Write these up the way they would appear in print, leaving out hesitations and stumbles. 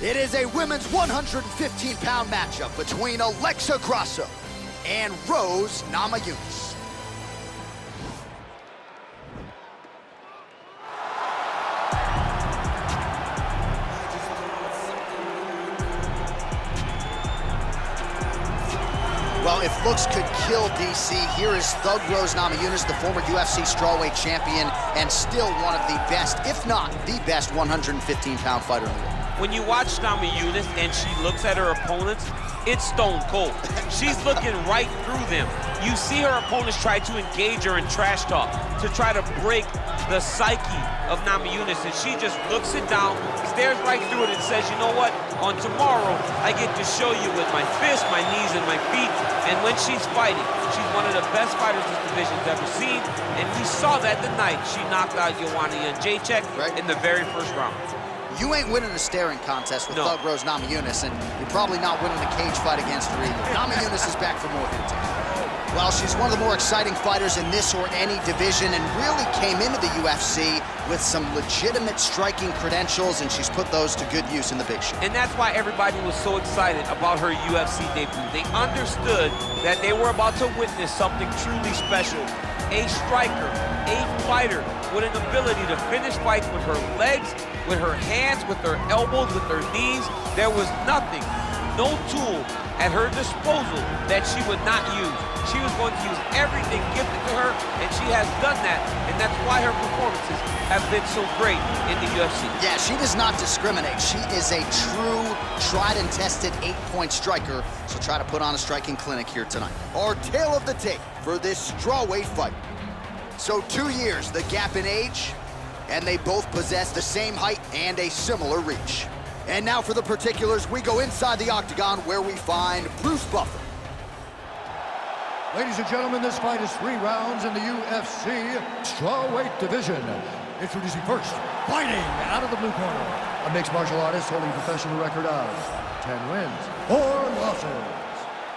It is a women's 115-pound matchup between Alexa Grasso and Rose Namajunas. Well, if looks could kill DC, here is Thug Rose Namajunas, the former UFC Strawweight champion, and still one of the best, if not the best, 115-pound fighter in the world. When you watch Namajunas and she looks at her opponents, it's stone cold. She's looking right through them. You see her opponents try to engage her in trash talk to try to break the psyche of Namajunas, and she just looks it down, stares right through it, and says, you know what? On tomorrow, I get to show you with my fists, my knees, and my feet. And when she's fighting, she's one of the best fighters this division's ever seen. And we saw that the night she knocked out Joanna Jędrzejczyk in the very first round. You ain't winning a staring contest with Thug Rose Namajunas, and you're probably not winning a cage fight against her either. Namajunas is back for more here today. Well, she's one of the more exciting fighters in this or any division, and really came into the UFC with some legitimate striking credentials, and she's put those to good use in the big show. And that's why everybody was so excited about her UFC debut. They understood that they were about to witness something truly special. A striker, a fighter with an ability to finish fights with her legs, with her hands, with her elbows, with her knees. There was nothing, no tool at her disposal that she would not use. She was going to use everything gifted to her, and she has done that, and that's why her performances have been so great in the UFC. Yeah, she does not discriminate. She is a true, tried and tested 8-point striker. She'll try to put on a striking clinic here tonight. Our tale of the tape for this strawweight fight. So 2 years, the gap in age, and they both possess the same height and a similar reach. And now for the particulars, we go inside the octagon where we find Bruce Buffer. Ladies and gentlemen, this fight is 3 rounds in the UFC strawweight division. Introducing first, fighting out of the blue corner, a mixed martial artist holding a professional record of 10 wins, 4 losses.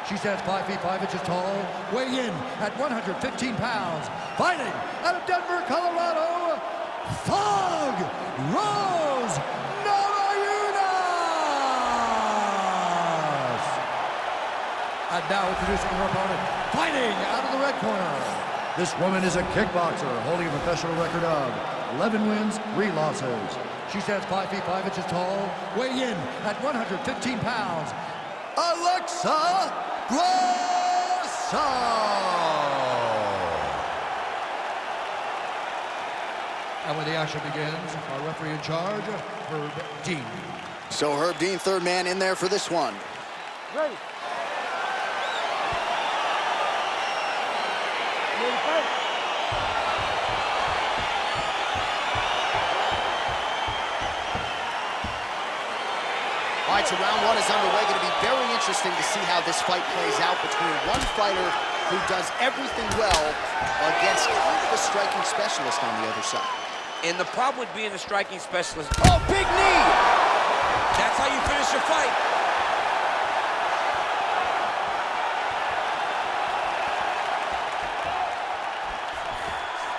She stands 5 feet 5 inches tall, weighing in at 115 pounds. Fighting out of Denver, Colorado, Thug Rose Namajunas. And now introducing her opponent, fighting out of the red corner. This woman is a kickboxer holding a professional record of 11 wins, 3 losses. She stands 5 feet 5 inches tall, weighing in at 115 pounds. Alexa Grasso. And when the action begins, our referee in charge, Herb Dean. So Herb Dean, third man in there for this one. Ready. All right, so round 1 is underway. Going to be very interesting to see how this fight plays out between one fighter who does everything well against kind of a striking specialist on the other side. And the problem with being a striking specialist, Oh, big knee! that's how you finish your fight.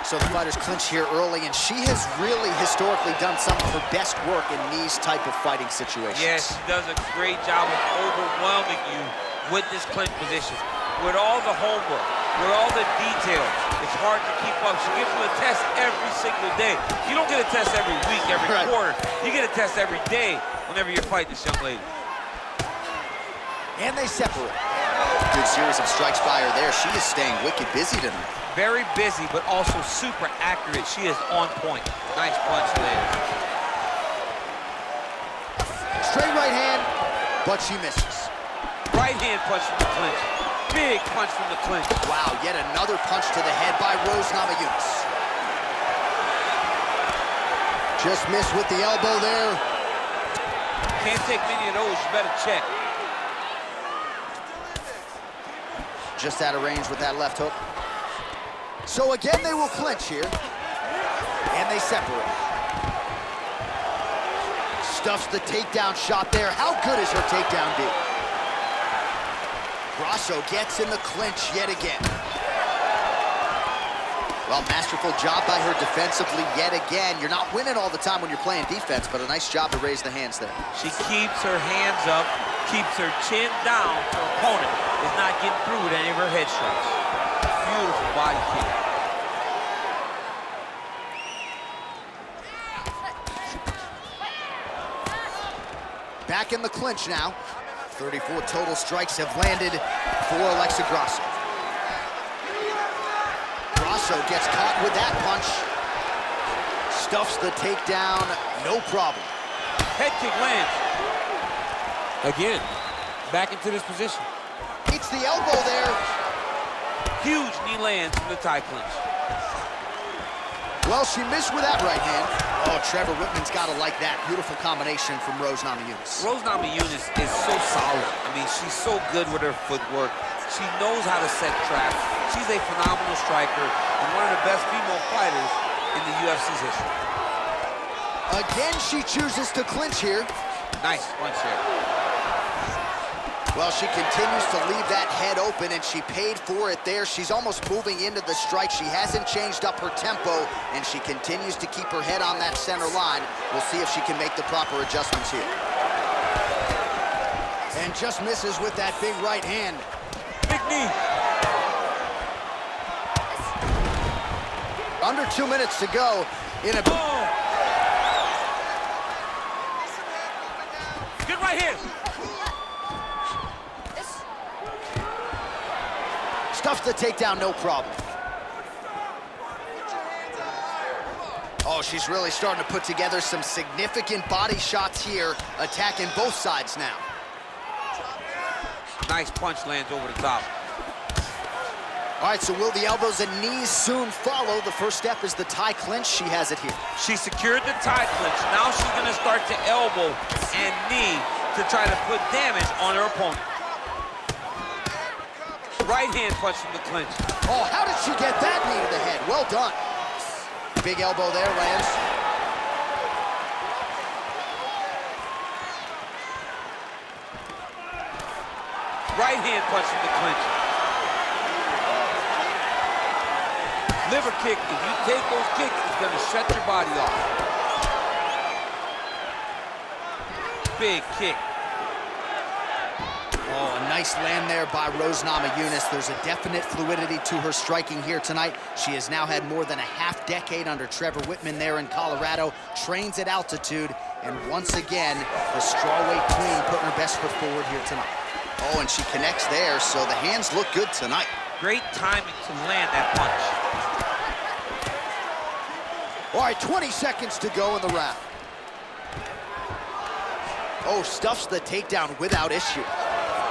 So the fighters clinch here early, and she has really historically done some of her best work in these type of fighting situations. Yes, she does a great job of overwhelming you with this clinch position. With all the homework, with all the details, it's hard to keep up. She gives you a test every single day. You don't get a test every week, every quarter. You get a test every day whenever you're fighting this young lady. And they separate. Good series of strikes by her there. She is staying wicked busy tonight. Very busy, but also super accurate. She is on point. Nice punch there. Straight right hand, but she misses. Right hand punch from the clinch. Big punch from the clinch. Wow, yet another punch to the head by Rose Namajunas. Just missed with the elbow there. Can't take many of those, you better check. Just out of range with that left hook. So again, they will clinch here. And they separate. Stuffs the takedown shot there. How good is her takedown D? Grasso gets in the clinch yet again. Well, masterful job by her defensively yet again. You're not winning all the time when you're playing defense, but a nice job to raise the hands there. She keeps her hands up, keeps her chin down so her opponent is not getting through with any of her head strikes. Beautiful body kick. Back in the clinch now. 34 total strikes have landed for Alexa Grasso. Grasso gets caught with that punch. Stuffs the takedown, no problem. Head kick lands. Again, back into this position. It's the elbow there. Huge knee lands from the tie clinch. Well, she missed with that right hand. Oh, Trevor Whitman's got to like that. Beautiful combination from Rose Namajunas. Rose Namajunas is so solid. I mean, she's so good with her footwork. She knows how to set traps. She's a phenomenal striker and one of the best female fighters in the UFC's history. Again, she chooses to clinch here. Nice punch there. Well, she continues to leave that head open, and she paid for it there. She's almost moving into the strike. She hasn't changed up her tempo, and she continues to keep her head on that center line. We'll see if she can make the proper adjustments here. And just misses with that big right hand. Big knee. Under 2 minutes to go in a... Oh. Good right hand. Stuffs the takedown, no problem. Oh, she's really starting to put together some significant body shots here, attacking both sides now. Nice punch lands over the top. All right, so will the elbows and knees soon follow? The first step is the tie clinch. She has it here. She secured the tie clinch. Now she's gonna start to elbow and knee to try to put damage on her opponent. Right hand punch from the clinch. Oh, how did she get that knee to the head? Well done. Big elbow there, lands. Right hand punch from the clinch. Liver kick, if you take those kicks, it's gonna shut your body off. Big kick. Oh, a nice land there by Rose Namajunas. There's a definite fluidity to her striking here tonight. She has now had more than a half-decade under Trevor Whitman there in Colorado, trains at altitude, and once again, the strawweight queen putting her best foot forward here tonight. Oh, and she connects there, so the hands look good tonight. Great timing to land that punch. All right, 20 seconds to go in the round. Oh, stuffs the takedown without issue.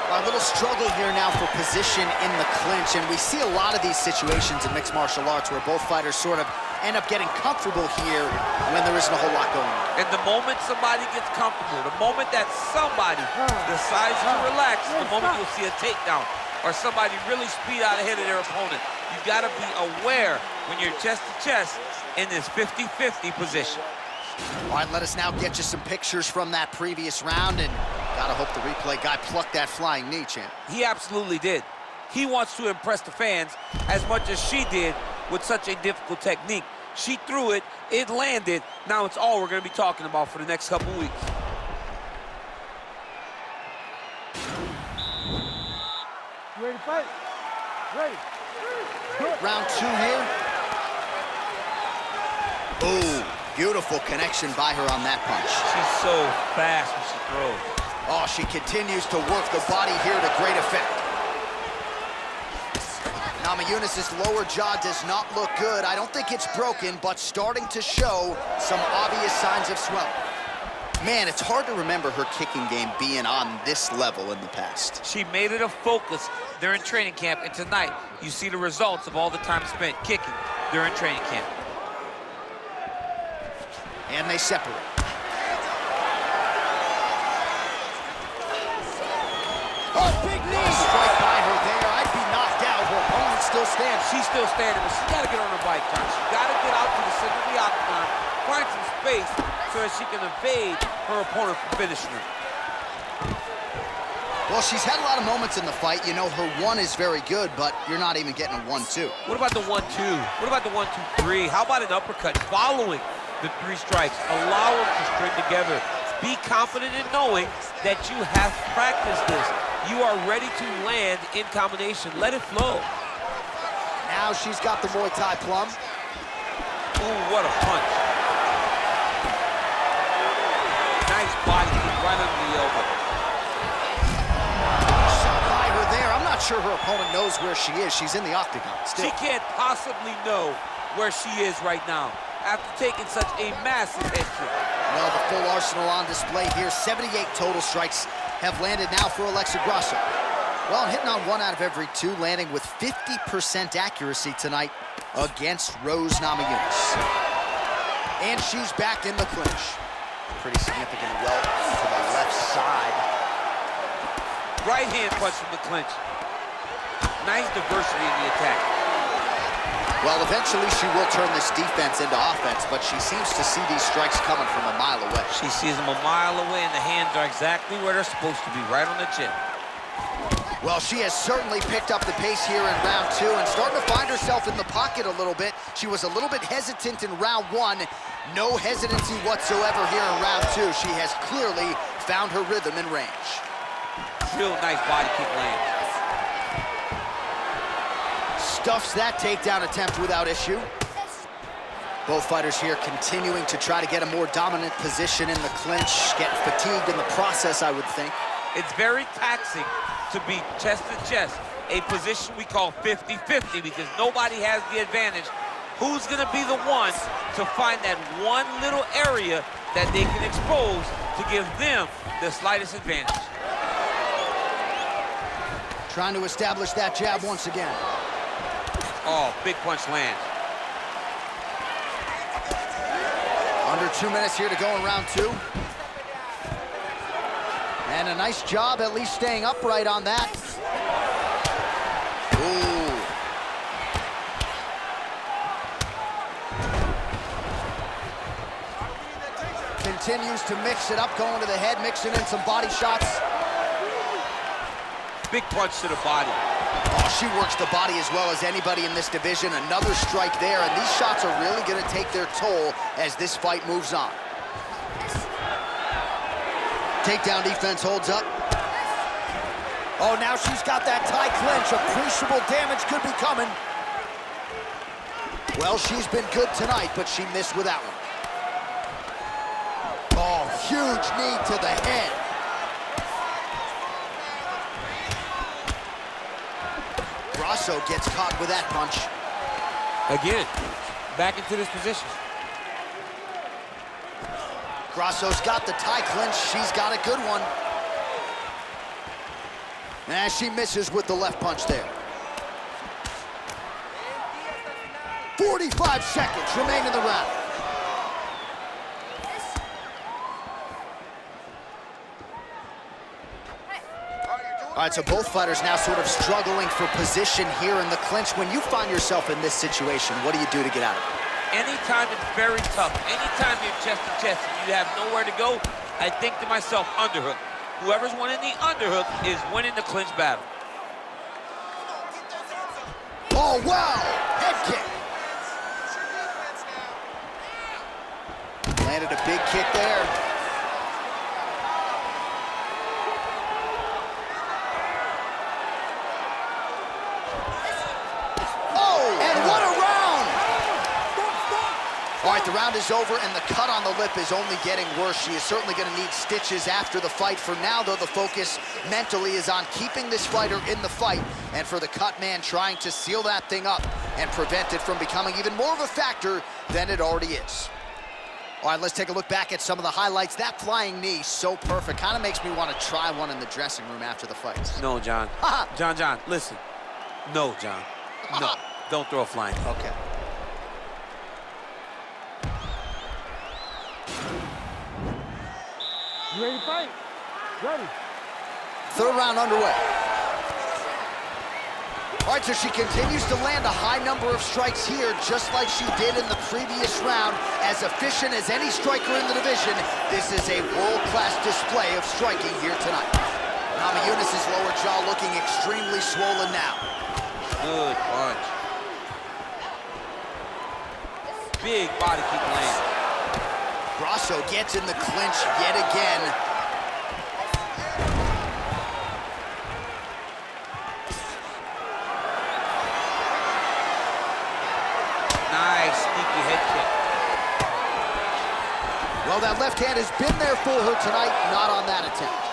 A little struggle here now for position in the clinch, and we see a lot of these situations in mixed martial arts where both fighters sort of end up getting comfortable here when there isn't a whole lot going on. And the moment somebody gets comfortable, the moment that somebody decides to relax, the moment you'll see a takedown or somebody really speed out ahead of their opponent. You gotta be aware when you're chest to chest in this 50-50 position. All right, let us now get you some pictures from that previous round, and gotta hope the replay guy plucked that flying knee, champ. He absolutely did. He wants to impress the fans as much as she did with such a difficult technique. She threw it, it landed. Now it's all we're gonna be talking about for the next couple weeks. You ready to fight? Ready. Round 2 here. Ooh, beautiful connection by her on that punch. She's so fast when she throws. Oh, she continues to work the body here to great effect. Namajunas' lower jaw does not look good. I don't think it's broken, but starting to show some obvious signs of swelling. Man, it's hard to remember her kicking game being on this level in the past. She made it a focus during training camp, and tonight you see the results of all the time spent kicking during training camp. And they separate. Oh, big knee! Strike by her there. I'd be knocked out. Her opponent still stands. She's still standing, but she's got to get on her bike, John. She's got to get out to the center of the octagon, find some space so that she can evade her opponent from finishing her. Well, she's had a lot of moments in the fight. You know, her one is very good, but you're not even getting a 1-2. What about the 1-2? What about the 1-2-3? How about an uppercut following the 3 strikes? Allow them to string together. Be confident in knowing that you have practiced this. You are ready to land in combination. Let it flow. Now she's got the Muay Thai plum. Ooh, what a punch. Nice body kick right under the elbow. Shot by her there. I'm not sure her opponent knows where she is. She's in the octagon still. She can't possibly know where she is right now after taking such a massive head kick. Well, the full arsenal on display here. 78 total strikes have landed now for Alexa Grasso. Well, hitting on 1 out of every 2, landing with 50% accuracy tonight against Rose Namajunas. And she's back in the clinch. Pretty significant welt to the left side. Right hand punch from the clinch. Nice diversity in the attack. Well, eventually she will turn this defense into offense, but she seems to see these strikes coming from a mile away. She sees them a mile away, and the hands are exactly where they're supposed to be, right on the chin. Well, she has certainly picked up the pace here in round 2 and starting to find herself in the pocket a little bit. She was a little bit hesitant in round 1. No hesitancy whatsoever here in round 2. She has clearly found her rhythm and range. Real nice body kick lands. Stuffs that takedown attempt without issue. Both fighters here continuing to try to get a more dominant position in the clinch, get fatigued in the process, I would think. It's very taxing to be chest to chest, a position we call 50-50 because nobody has the advantage. Who's gonna be the one to find that one little area that they can expose to give them the slightest advantage? Trying to establish that jab once again. Oh, big punch lands. Under 2 minutes here to go in round 2. And a nice job at least staying upright on that. Ooh. Continues to mix it up, going to the head, mixing in some body shots. Big punch to the body. Oh, she works the body as well as anybody in this division. Another strike there, and these shots are really going to take their toll as this fight moves on. Takedown defense holds up. Oh, now she's got that Thai clinch. Appreciable damage could be coming. Well, she's been good tonight, but she missed with that one. Oh, huge knee to the head. Grasso gets caught with that punch. Again, back into this position. Grasso's got the Thai clinch. She's got a good one. And she misses with the left punch there. 45 seconds remain in the round. All right, so both fighters now sort of struggling for position here in the clinch. When you find yourself in this situation, what do you do to get out of it? Anytime it's very tough, anytime you're chest to chest and you have nowhere to go, I think to myself, underhook. Whoever's winning the underhook is winning the clinch battle. Oh, wow! Head kick. Landed a big kick there. All right, the round is over, and the cut on the lip is only getting worse. She is certainly going to need stitches after the fight. For now, though, the focus mentally is on keeping this fighter in the fight, and for the cut man trying to seal that thing up and prevent it from becoming even more of a factor than it already is. All right, let's take a look back at some of the highlights. That flying knee, so perfect. Kind of makes me want to try one in the dressing room after the fight. No, John. John, listen. No, John. No, don't throw a flying knee. Okay. You ready to fight? Ready. Third round underway. All right, so she continues to land a high number of strikes here, just like she did in the previous round. As efficient as any striker in the division, this is a world-class display of striking here tonight. Namajunas' lower jaw looking extremely swollen now. Good punch. Big body kick land. Grasso gets in the clinch yet again. Nice sneaky head kick. Well, that left hand has been there for her tonight, not on that attempt.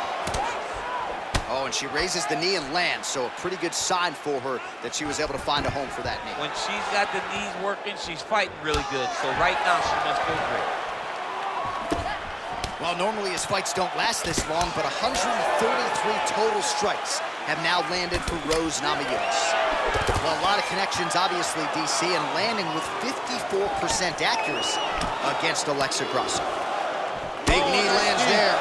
Oh, and she raises the knee and lands, so a pretty good sign for her that she was able to find a home for that knee. When she's got the knees working, she's fighting really good. So right now, she must feel great. Well, normally his fights don't last this long, but 133 total strikes have now landed for Rose Namajunas. Well, a lot of connections, obviously, DC, and landing with 54% accuracy against Alexa Grasso. Big knee lands there.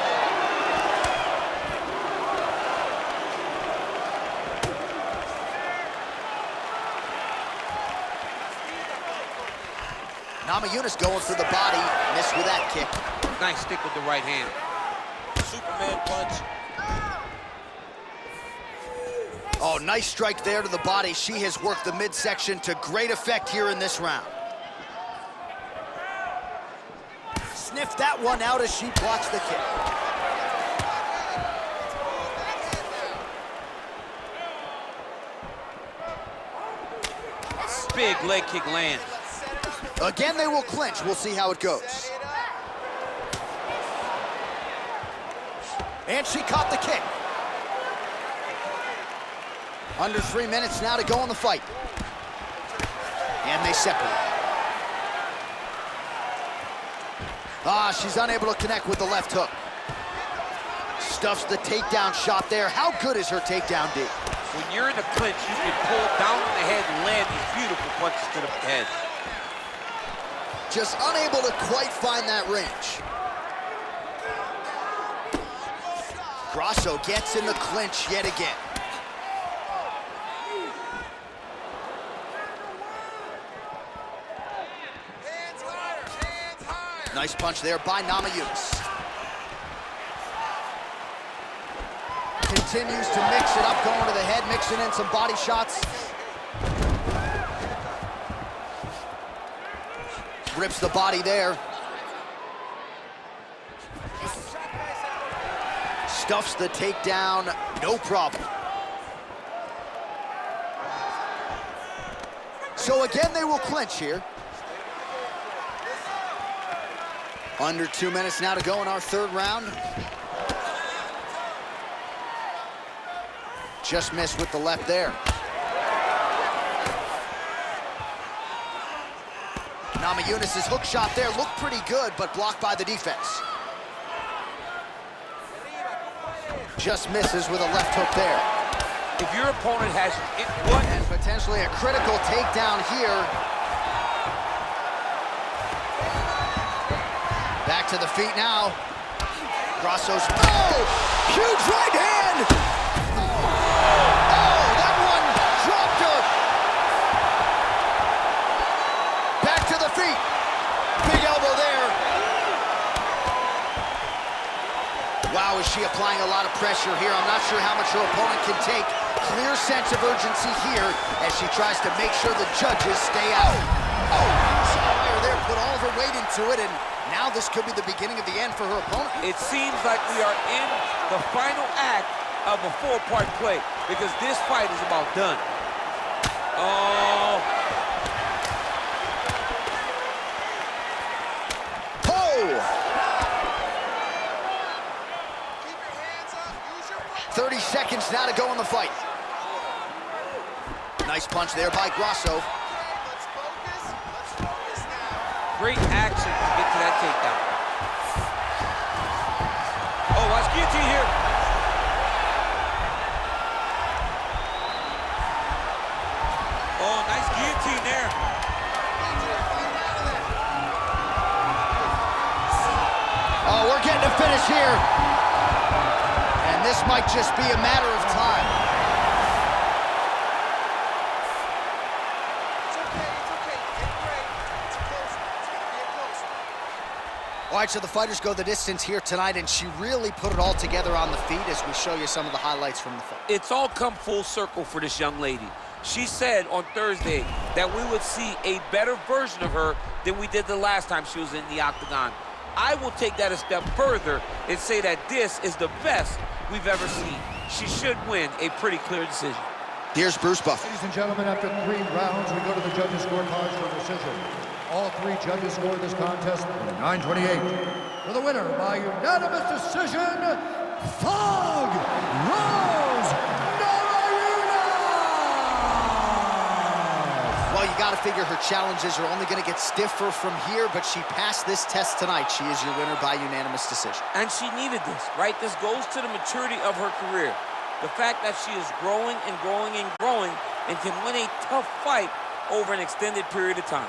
Namajunas going for the body, missed with that kick. Nice stick with the right hand. Superman punch. Oh, nice strike there to the body. She has worked the midsection to great effect here in this round. Sniffed that one out as she blocks the kick. Big leg kick lands. Again, they will clinch. We'll see how it goes. And she caught the kick. Under 3 minutes now to go in the fight. And they separate. Ah, she's unable to connect with the left hook. Stuffs the takedown shot there. How good is her takedown, D? When you're in a clinch, you can pull down on the head and land these beautiful punches to the head. Just unable to quite find that range. Grasso gets in the clinch yet again. Nice punch there by Namajunas. Continues to mix it up, going to the head, mixing in some body shots. Rips the body there. Stuffs the takedown, no problem. So again, they will clinch here. Under 2 minutes now to go in our third round. Just missed with the left there. Namajunas' hook shot there looked pretty good, but blocked by the defense. Just misses with a left hook there. If your opponent has one and potentially a critical takedown here. Back to the feet now. Grasso's, oh, huge right hand. Oh, that one dropped her. Back to the feet. Big elbow there. Wow, is she applying a lot of pressure here? I'm not sure how much her opponent can take. Clear sense of urgency here as she tries to make sure the judges stay out. Oh, fire there, put all of her weight into it, and now this could be the beginning of the end for her opponent. It seems like we are in the final act of a four-part play because this fight is about done. Oh. Oh! 30 seconds now to go in the fight. Nice punch there by Grasso. Great action to get to that takedown. Oh, watch guillotine here. Oh, nice guillotine there. Oh, we're getting a finish here. And this might just be a matter of time. Oh, right, so the fighters go the distance here tonight, and she really put it all together on the feet as we show you some of the highlights from the fight. It's all come full circle for this young lady. She said on Thursday that we would see a better version of her than we did the last time she was in the octagon. I will take that a step further and say that this is the best we've ever seen. She should win a pretty clear decision. Here's Bruce Buffer. Ladies and gentlemen, after 3 rounds, we go to the judges' scorecards for decision. All 3 judges scored this contest 9-28. For the winner by unanimous decision, Thug Rose Namajunas! Well, you got to figure her challenges are only going to get stiffer from here, but she passed this test tonight. She is your winner by unanimous decision. And she needed this, right? This goes to the maturity of her career. The fact that she is growing and growing and growing and can win a tough fight over an extended period of time.